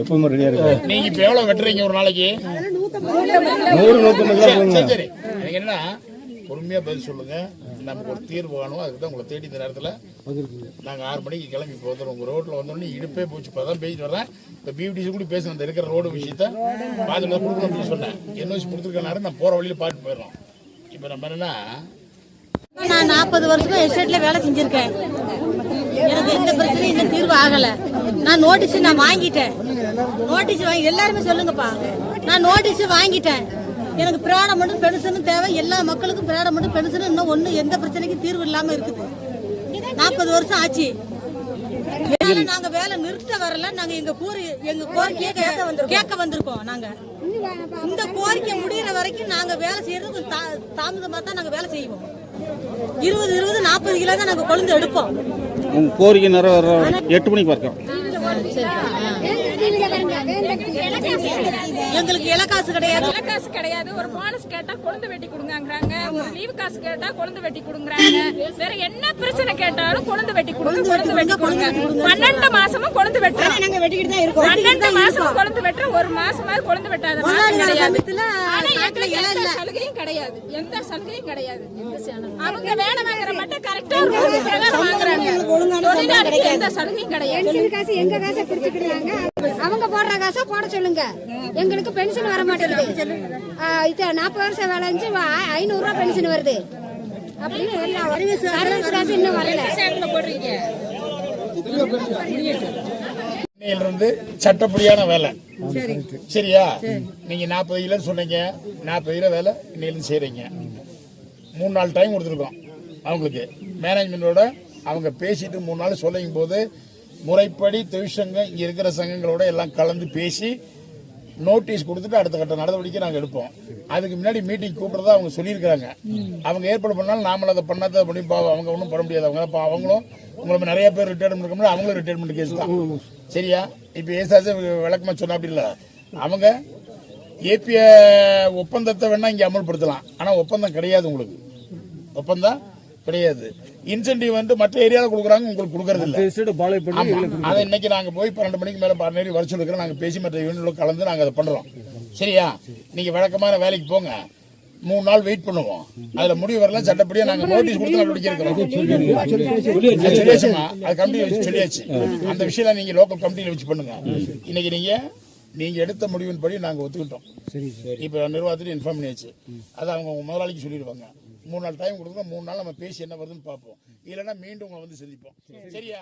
எப்பவுமே ரெடியா இருக்கு. நீங்க இப்ப எவ்வளவு வெட்டுறீங்க ஒரு நாளைக்கு? 100 சரி, என்ன பொறுமையா பதில் சொல்லுங்க. நமக்கு ஒரு தீர்வு வேணும். அதுக்கு தான் உங்களை தேடி இந்த நேரத்தில் நாங்கள் 6 மணிக்கு கிளம்பி போதும். உங்கள் ரோட்டில் வந்தோடனே இடுப்பே போச்சு. இப்போ தான் பேசிட்டு வரேன். இப்போ பியூட்டிஸ் கூட பேசணும். அந்த இருக்கிற ரோடு விஷயத்த பாதுகாப்பு கொடுக்கணும் அப்படின்னு சொன்னேன். என்ஓசி கொடுத்துருக்கனாரு நான் போகிற வழியில் பாட்டு போயிடுறோம். இப்போ நம்ம என்னன்னா, நான் 40 வருஷமா எஸ்டேட்ல வேலை செஞ்சிருக்கேன். எனக்கு எந்த பிரச்சனையும் இன்னும் தீர்வு ஆகல. நான் நோட்டீஸ் வாங்கிட்டேன். நோட்டீஸ் வாங்கி எல்லாருமே சொல்லுங்கப்பா. நான் நோட்டீஸ் வாங்கிட்டேன். எனக்கு பிராடமெண்ட் பென்ஷனும் தேவை. எல்லா மக்களுக்கும் பிராடமெண்ட் பென்ஷன் இன்னும் ஒண்ணு எந்த பிரச்சனைக்கும் தீர்வு இல்லாம இருக்குது. 40 வருஷம் ஆச்சு. நாங்க வேலை நிறுத்த வரல. நாங்க எங்க கோரிக்கையை கேட்க வந்திருக்கோம். நாங்க இந்த கோரிக்கை முடிகிற வரைக்கும் நாங்க வேலை செய்யறது தாமதமா தான் நாங்க வேலை செய்வோம். 20 40 கிலோ தான் நாங்க கொழுந்து எடுப்போம். உங்க கோரிக்கை நிறைவேற 8 மணிக்கு வரணும். எங்களுக்கு இலக்காசு கிடையாது. ஒரு போனஸ் கேட்டா கொழுந்து வெட்டி கொடுங்கங்கறாங்க. ஒரு லீவ் காசு கேட்டா கொழுந்து வெட்டி கொடுங்கறாங்க. வேற என்ன பிரச்சனை கேட்டாலும் கொழுந்து வெட்டி கொடுங்க. 12 மாசமும் கொழுந்து வெட்டுறோம். நாங்க வெட்டிக்கிட்டு தான் இருக்கோம். 12 மாசமும் கொழுந்து வெட்டுறோம். ஒரு மாசமாவது கொழுந்து வெட்டாத மாசம் கிடையாது. ஆனா எங்களுக்கு எந்த சலுகையும் கிடையாது. எந்த சலுகையும் கிடையாது. அவங்க வேலை வாங்குற மட்டும் கரெக்டா ரூல்ஸ் பிரகாரம் வாங்குறாங்க. தொழிலாளிக்கு எந்த சலுகையும் கிடையாது. காசு எங்க காசை பிடிச்சிக்கிறாங்க. அவங்க போடுற காசை போட சொல்லுங்க. எங்களுக்கு பென்ஷன் வர மாட்டேங்குது. 40 வருஷம் வேலை 500 ரூபாய் பென்ஷன் வருது. அப்படின்னு சர்வீஸ் காசு இன்னும் வரல. இருந்து சட்டப்படியான வேலை சரியா? நீங்க 40 கிலோ சொன்னீங்க. 40 கிலோ வேலை இன்னையிலிருந்து செய்யறீங்க. 3 நாள் டைம் கொடுத்துருக்கோம் அவங்களுக்கு. மேனேஜ்மெண்டோட அவங்க பேசிட்டு 3 நாள் சொல்லும் போது முறைப்படி தொழிற்சங்கம் இங்க இருக்கிற சங்கங்களோட எல்லாம் கலந்து பேசி நோட்டீஸ் கொடுத்துட்டு அடுத்த கட்ட நடவடிக்கை நாங்கள் எடுப்போம். அதுக்கு முன்னாடி மீட்டிங் கூப்பிடுறதா அவங்க சொல்லியிருக்கிறாங்க. அவங்க ஏற்பாடு பண்ணாலும் நாமளும் அதை பண்ணாத பண்ணி அவங்க ஒன்றும் பண்ண முடியாது. அவங்க அவங்களும் உங்களை நிறைய பேர் ரிட்டையர்மெண்ட் இருக்க முடியாது. அவங்களும் ரிட்டையர்மெண்ட் கேஸ் தான் சரியா? இப்போ ஏசாச்சு விளக்கமா சொன்னா அப்படி இல்லை. அவங்க ஏபிஏ ஒப்பந்தத்தை வேணா இங்கே அமல்படுத்தலாம். ஆனால் ஒப்பந்தம் கிடையாது. உங்களுக்கு ஒப்பந்தம் கிடையாது. இன்சென்டிவ் வந்து மற்ற ஏரியாவில் கொடுக்குறாங்க, உங்களுக்கு கொடுக்கறது இல்லை. அதை இன்னைக்கு நாங்கள் போய் 12 மணிக்கு மேலே 12 வர சொல்லிருக்கிறோம். நாங்கள் பேசி மற்ற யூனிட்ல கலந்து நாங்கள் அதை பண்றோம் சரியா? நீங்க வழக்கமான வேலைக்கு போங்க. 3 நாள் வெயிட் பண்ணுவோம். அதுல முடிவு வரலாம். சட்டப்படியா நாங்க நோட்டீஸ் கொடுத்து நடவடிக்கை இருக்கிறோம். சொல்லியாச்சுமா, அது கமிட்டி வச்சு சொல்லியாச்சு. அந்த விஷயம் நீங்க லோக்கல் கமிட்டியில வச்சு பண்ணுங்க. இன்னைக்கு நீங்க எடுத்த முடிவின்படி நாங்க ஒத்துக்கிட்டோம். இப்ப நிர்வாகத்துக்கு இன்ஃபார்ம் பண்ணியாச்சு. அதை அவங்க முதலாளிக்கு சொல்லிடுவாங்க. 3 நாள் டைம் கொடுக்குறோம். 3 நாள் நம்ம பேசி என்ன வருதுன்னு பார்ப்போம். இல்லைன்னா மீண்டும் உங்களை வந்து சந்திப்போம் சரியா?